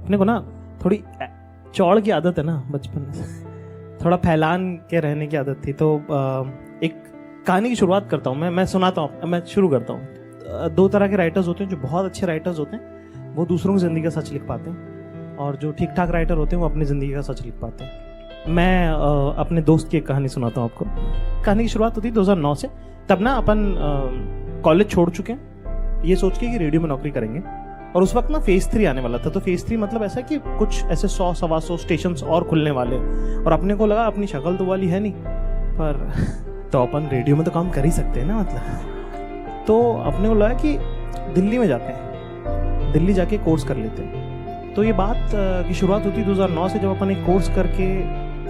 अपने को ना थोड़ी चौड़ की आदत है ना बचपन से, थोड़ा फैलान के रहने की आदत थी। तो एक कहानी की शुरुआत करता हूँ मैं सुनाता हूँ, मैं शुरू करता हूँ। दो तरह के राइटर्स होते हैं, जो बहुत अच्छे राइटर्स होते हैं वो दूसरों की ज़िंदगी का सच लिख पाते हैं, और जो ठीक ठाक राइटर होते हैं वो अपनी ज़िंदगी का सच लिख पाते हैं। मैं अपने दोस्त की एक कहानी सुनाता हूँ आपको। कहानी की शुरुआत होती है 2009 से। तब ना अपन कॉलेज छोड़ चुके हैं ये सोच के कि रेडियो में नौकरी करेंगे, और उस वक्त ना फेज 3 आने वाला था। तो फेज 3 मतलब ऐसा कि कुछ ऐसे 100-125 स्टेशन और खुलने वाले, और अपने को लगा अपनी शक्ल तो वाली है नहीं, पर तो अपन रेडियो में तो काम कर ही सकते हैं ना, मतलब। तो अपने को लगा कि दिल्ली में जाते हैं, दिल्ली जाके कोर्स कर लेते हैं। तो ये बात की शुरुआत होती है 2009 से, जब अपन एक कोर्स करके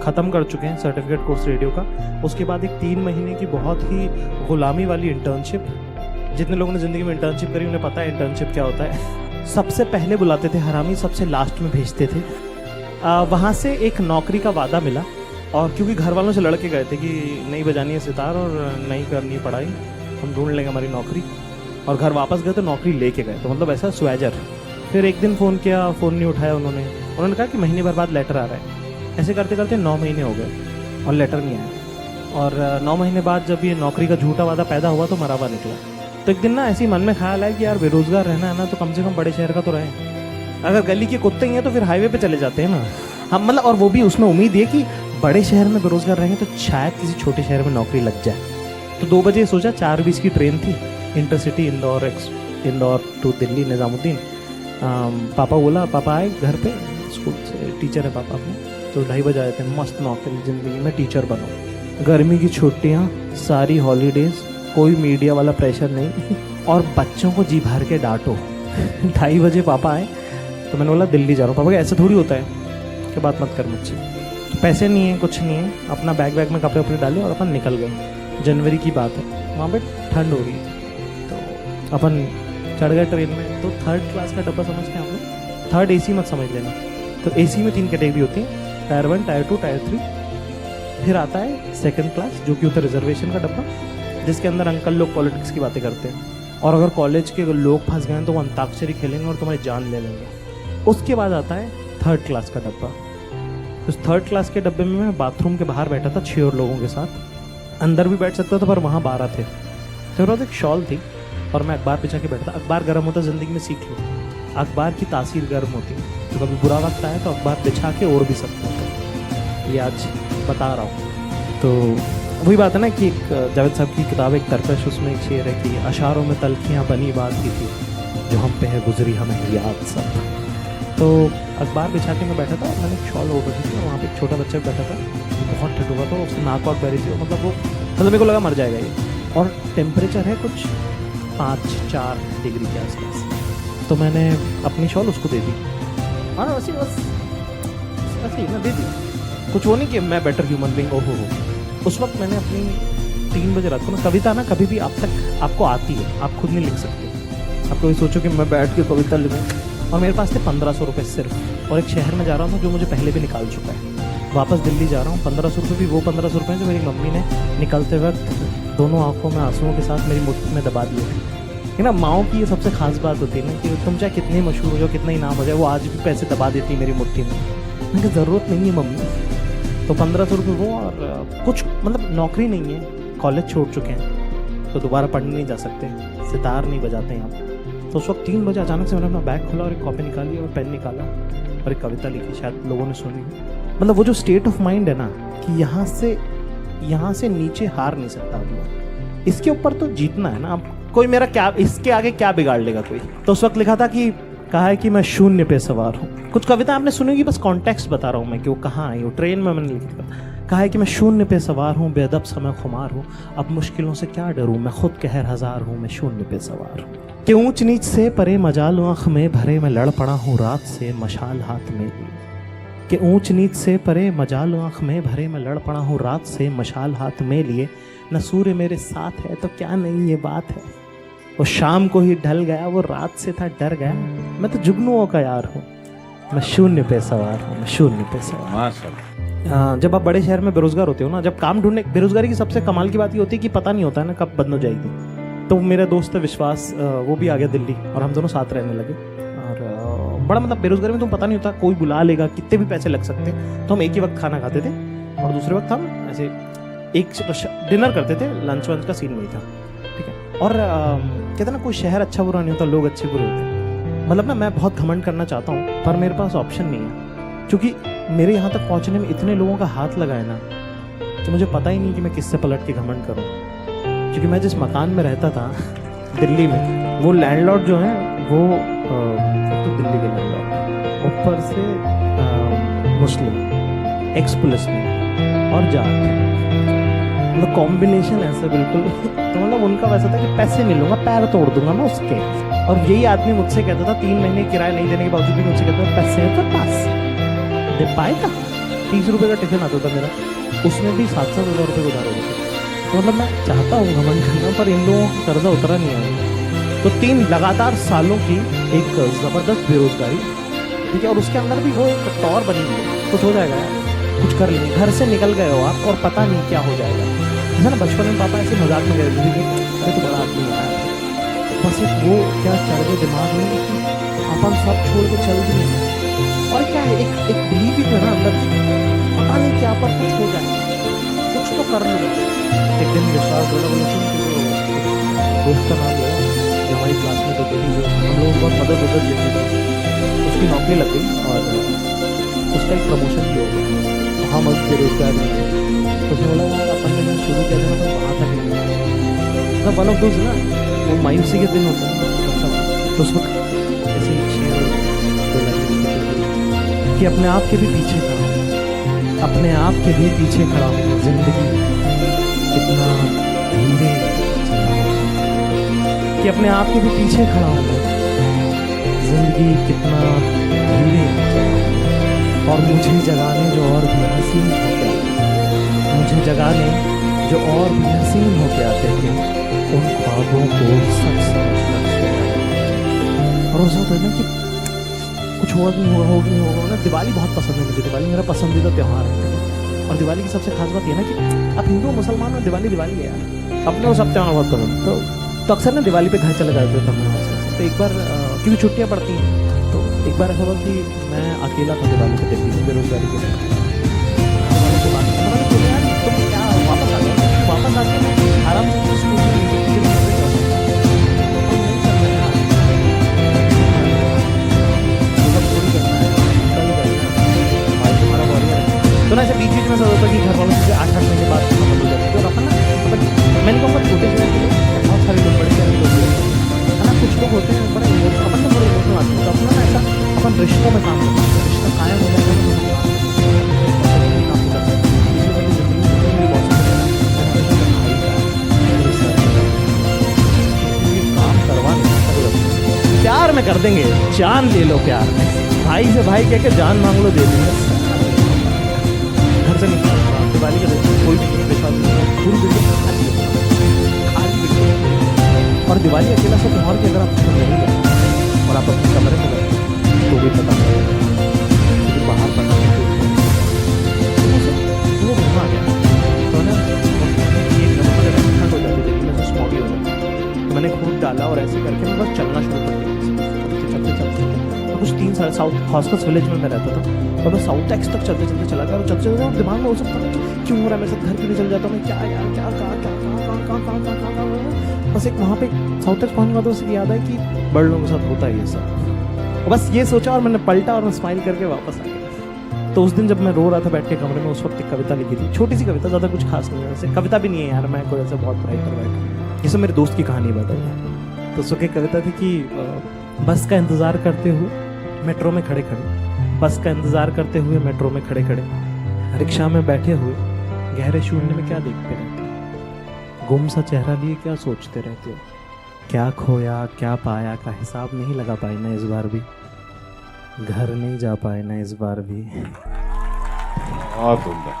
ख़त्म कर चुके हैं, सर्टिफिकेट कोर्स रेडियो का। उसके बाद एक 3 महीने की बहुत ही गुलामी वाली इंटर्नशिप। जितने लोगों ने ज़िंदगी में इंटर्नशिप करी उन्हें पता है इंटर्नशिप क्या होता है। सबसे पहले बुलाते थे हरामी, सबसे लास्ट में भेजते थे। वहाँ से एक नौकरी का वादा मिला, और क्योंकि घर वालों से लड़के गए थे कि नहीं बजानी है सितार और नहीं करनी पढ़ाई, हम ढूंढ लेंगे हमारी नौकरी, और घर वापस गए तो नौकरी लेके गए। तो मतलब ऐसा स्वैजर। फिर एक दिन फ़ोन किया, फ़ोन नहीं उठाया उन्होंने कहा कि महीने भर बाद लेटर आ रहा है। ऐसे करते करते 9 महीने हो गए और लेटर नहीं आया। और 9 महीने बाद जब ये नौकरी का झूठा वादा पैदा हुआ तो मरा हुआ निकला। तो एक दिन ना ऐसी मन में ख्याल आया कि यार बेरोजगार रहना है ना, तो कम से कम बड़े शहर का तो रहे। अगर गली के कुत्ते ही हैं तो फिर हाईवे पे चले जाते हैं ना हम, मतलब। और वो भी उसमें उम्मीद है कि बड़े शहर में बेरोजगार रहेंगे तो शायद किसी छोटे शहर में नौकरी लग जाए। तो 2 बजे सोचा, 4:20 की ट्रेन थी, इंटरसिटी इंदौर टू दिल्ली निज़ामुद्दीन। पापा बोला, पापा आए घर पे, स्कूल से टीचर है पापा अपने, तो 2:30 बजे आए थे। मस्त नौकरी, ज़िंदगी में टीचर बनो, गर्मी की छुट्टियाँ, सारी हॉलीडेज, कोई मीडिया वाला प्रेशर नहीं, और बच्चों को जी भर के डांटो। 2:30 बजे पापा आए तो मैंने बोला दिल्ली जा रहा हूँ। पापा ऐसे थोड़ी होता है, क्या बात मत कर मुझसे, पैसे नहीं है, कुछ नहीं है। अपना बैग में कपड़े वपड़े डाले और अपन निकल गए। जनवरी की बात है, वहाँ पे ठंड हो रही थी। तो अपन चढ़ गए ट्रेन में। तो 3rd क्लास का डब्बा समझते हैं आप लोग, 3rd AC मत समझ लेना। तो AC में 3 कैटेगरी होती है, टायर 1, टायर 2, टायर 3। फिर आता है 2nd क्लास, जो कि होता है रिजर्वेशन का डब्बा, जिसके अंदर अंकल लोग पॉलिटिक्स की बातें करते हैं, और अगर कॉलेज के लोग फंस गए तो वो अंताक्षरी खेलेंगे और तुम्हारी जान ले लेंगे। उसके बाद आता है 3rd क्लास का डब्बा। उस 3rd क्लास के डब्बे में मैं बाथरूम के बाहर बैठा था 6 और लोगों के साथ। अंदर भी बैठ सकता था पर वहाँ 12 थे। मेरे पास एक शॉल थी और मैं अखबार बिछा के बैठा था। अखबार गर्म होता ज़िंदगी में सीख लो, अखबार की तासीर गर्म होती है। तो कभी बुरा वक्त आया तो अखबार बिछा के ओढ़ भी सकते हो, ये आज बता रहा हूँ। तो वही बात है ना कि जावेद साहब की किताब एक तरकश, उसमें एक शेर है कि अशारों में तलखियाँ बनी बात की थी, जो हम पे है गुजरी हमें याद सब। तो अखबार बिछा के मैं बैठा था, मैंने एक शॉल ओढ़ रखी थी, और वहाँ पे एक छोटा बच्चा भी बैठा था, बहुत ठंड हुआ था, उसकी नाक वाक बह रही थी, मतलब मेरे को लगा मर जाएगा ये। और टेम्परेचर है कुछ 5-4 डिग्री के आसपास। तो मैंने अपनी शॉल उसको दे दी, और वैसे ही मैं दे दी। कुछ वो नहीं कि मैं बेटर ह्यूमन बीइंग, ओहो हो। उस वक्त मैंने अपनी 3 बजे रात को ना, कविता ना कभी भी आप तक आपको आती है, आप खुद नहीं लिख सकते। आप कभी सोचो कि मैं बैठ के कविता लिखूँ, और मेरे पास थे 1500 रुपये सिर्फ, और एक शहर में जा रहा हूँ जो मुझे पहले भी निकाल चुका है। वापस दिल्ली जा रहा हूँ, 1500 रुपये भी वो 1500 रुपये जो मेरी मम्मी ने निकलते वक्त दोनों आंखों में आंसुओं के साथ मेरी मुट्ठी में दबा दिए थे। है ना, माओ की ये सबसे खास बात होती है ना कि तुम चाहे कितने मशहूर हो जाओ, कितना ही नाम हो जाए, वो आज भी पैसे दबा देती मेरी मुट्ठी में। मुझे ज़रूरत नहीं है मम्मी। तो 1500 रुपये वो, और कुछ मतलब नौकरी नहीं है, कॉलेज छोड़ चुके हैं, तो दोबारा पढ़ने नहीं जा सकते, सितार नहीं बजाते हैं आप। तो उस वक्त 3 बजे अचानक से मैंने अपना बैग खोला और एक कॉपी निकाली और पेन निकाला और एक कविता लिखी, शायद लोगों ने सुनी। मतलब वो जो स्टेट ऑफ माइंड है ना कि यहाँ से नीचे हार नहीं सकता आदमी, इसके ऊपर तो जीतना है ना। अब कोई मेरा क्या, इसके आगे क्या बिगाड़ लेगा कोई। तो उस वक्त लिखा था कि कहा है कि मैं शून्य पे सवार हूँ। कुछ कविता आपने सुनी होगी, बस कॉन्टेक्स्ट बता रहा हूँ मैं कि वो कहाँ आई, वो ट्रेन में मैंने लिखा। कहा है कि मैं शून्य पे सवार हूँ, बेअदब समय खुमार हूँ, अब मुश्किलों से क्या डरूँ, मैं खुद कहर हजार हूँ, मैं शून्य पे सवार हूँ। कि ऊंच नीच से परे मजाल आँख में भरे, मैं लड़ पड़ा हूँ रात से मशाल हाथ में लिए। कि ऊंच नीच से परे मजाल आँख में भरे, मैं लड़ पड़ा हूँ रात से मशाल हाथ में लिए। न सूर्य मेरे साथ है तो क्या नहीं ये बात है, वो शाम को ही ढल गया, वो रात से था डर गया, मैं तो जुगनुओं का यार हूँ, मैं शून्य पे सवार हूँ, मैं शून्य पे सवार। जब आप बड़े शहर में बेरोजगार होते हो ना, जब काम ढूंढने, बेरोजगारी की सबसे कमाल की बात ये होती है कि पता नहीं होता है ना कब बंद हो जाएगी। तो मेरा दोस्त है विश्वास, वो भी आ गया दिल्ली और हम दोनों साथ रहने लगे। और बड़ा मतलब बेरोजगारी में तुम पता नहीं होता, कोई बुला लेगा, कितने भी पैसे लग सकते। तो हम एक ही वक्त खाना खाते थे और दूसरे वक्त हम ऐसे एक डिनर करते थे, लंच वंच का सीन वही था, ठीक है। और कहते ना कोई शहर अच्छा बुरा नहीं होता, लोग अच्छे बुरे होते हैं। मतलब ना मैं बहुत घमंड करना चाहता हूँ पर मेरे पास ऑप्शन नहीं है, क्योंकि मेरे यहाँ तक पहुँचने में इतने लोगों का हाथ लगा है ना कि मुझे पता ही नहीं कि मैं किससे पलट के घमंड करूँ। क्योंकि मैं जिस मकान में रहता था दिल्ली में, वो लैंडलॉर्ड जो है वो तो दिल्ली के लैंडलॉर्ड, ऊपर से मुस्लिम, एक्स पुलिस में और जाट, मतलब कॉम्बिनेशन ऐसा बिल्कुल। तो मतलब उनका वैसा था कि पैसे नहीं लूंगा, पैर तोड़ दूंगा मैं उसके। और यही आदमी मुझसे कहता था 3 महीने किराया नहीं देने के बावजूद भी मुझसे कहता था पैसे हैं तो पास दे पाएगा। 30 रुपये का टिफिन आता था मेरा, उसमें भी 700 रुपये उधार हो गए। तो मतलब मैं चाहता हूँ घमंड करना, पर इन लोगों का कर्जा उतरा नहीं है। तो 3 लगातार सालों की एक ज़बरदस्त बेरोजगारी, ठीक है। और उसके अंदर भी वो एक टॉर बनी हुई है, कुछ हो जाएगा यार, कुछ कर लेंगे। घर से निकल गए हो आप और पता नहीं क्या हो जाएगा। जैसे ना बचपन में पापा ऐसे मजाक में गए थे कि अरे तो बड़ा आदमी है, बस एक वो क्या चढ़ गए दिमाग में कि अपन सब छोड़ के चल दिए। और क्या है, एक बिलीव ही था ना अंदर, पता नहीं क्या पर कुछ हो जाए, कुछ तो कर लूँगा। एक दिन विश्वास बोला दोस्त का नाम लिया, जो हमारी क्लास में तो थी, जो हम लोग बहुत मदद देते थे, उसकी नौकरी लग गई और उसका एक प्रमोशन भी हो गया। तो हम अब बेरोजगार नहीं, तो उसने बोला यार अपन ने शुरू किया था तो वहाँ तक नहीं, मतलब वन ऑफ दोस्त ना वो मायूसी के दिन होते हैं। तो उस वक्त ऐसे शेर कि अपने आप के भी पीछे खड़ा हूँ, अपने आप के भी पीछे खड़ा हूँ, जिंदगी कितना धीरे, कि अपने आप के भी पीछे खड़ा हूँ, जिंदगी कितना धीरे, और मुझे जगाने जो और भी हसीन हो गया, मुझे जगाने जो और भी हसीन हो के आते थे, उन ख्वाबों को सच समझकर और ऐसा होता है ना कि कुछ होगा नहीं होगा ना। दिवाली बहुत पसंद है मुझे, दिवाली मेरा पसंदीदा त्यौहार है। और दिवाली की सबसे खास बात यह ना कि अब हिंदू मुसलमान में दिवाली है यार, अपने को सब त्यौहार बहुत पसंद। तो अक्सर ना दिवाली पे घर चले जाते थे हम। तो एक बार क्योंकि छुट्टियाँ पड़ती हैं, तो एक बार ऐसा हुआ कि मैं अकेला था दिवाली पे दिल्ली में बेरोजगारी के साथ। तुम क्या वापस आके मैं आराम से स्कूल तो ना ऐसे बीच में ऐसा होता कि घर वालों से 8 महीने बाद खत्म हो जाती है। और अपन ना मैंने कहा छोटे से बहुत सारे लोग बड़े सारे लोग है ना, कुछ लोग होते हैं बड़े अपन में बड़े इमोशनल आते हैं। तो अपना ना ऐसा अपन रिश्तों में काम करते हैं, रिश्ता कायम हो जाता है। प्यार में कर देंगे, जान ले लो प्यार में, भाई से भाई कह के जान मांग लो, दे देंगे। घर से निकला दिवाली के दिन कोई भी नहीं देखा, पूरी बिल्डिंग खाली बिल्डिंग। और दिवाली अकेला से त्यौहार की अगर आप नहीं गए और आप अपने कमरे में गए तो भी पता नहीं बाहर पता नहीं वो घूमा गया। तो ना एक नंबर ठंड हो जाती दिल्ली में, तो स्मॉगी हो जाती। तो मैंने खूब डाला और ऐसे करके मैं बस चलना शुरू कर दिया। तो कुछ 3 साल साउथ हॉस्पिटल विलेज में मैं रहता था, और मैं साउथ एक्स तक चलते चला गया। और चलते चलते दिमाग में हो सकता है क्यों हो रहा है मेरे साथ, घर क्यों नहीं चल जाता मैं, क्या यार क्या बस एक वहाँ पे साउथ एक्स पहुँच गया। तो उसे याद है कि बड़े लोगों के साथ होता है ये सब। बस ये सोचा और मैंने पलटा और मैं स्माइल करके वापस आ गया। तो उस दिन जब मैं रो रहा था बैठ के कमरे में, उस वक्त एक कविता लिखी थी, छोटी सी कविता, ज़्यादा कुछ खास नहीं है वैसे, कविता भी नहीं है यार, मैं कोई ऐसे बहुत पढ़ाई कर बैठा, ये सब मेरे दोस्त की कहानी बताई है। तो उसकी कविता थी कि बस का इंतज़ार करते हुए मेट्रो में खड़े खड़े, बस का इंतज़ार करते हुए मेट्रो में खड़े खड़े, रिक्शा में बैठे हुए गहरे शून्य में क्या देखते रहते हो, गुम सा चेहरा लिए क्या सोचते रहते हो, क्या खोया क्या पाया का हिसाब नहीं लगा पाए ना इस बार भी, घर नहीं जा पाए ना इस बार भी। बहुत उम्दा।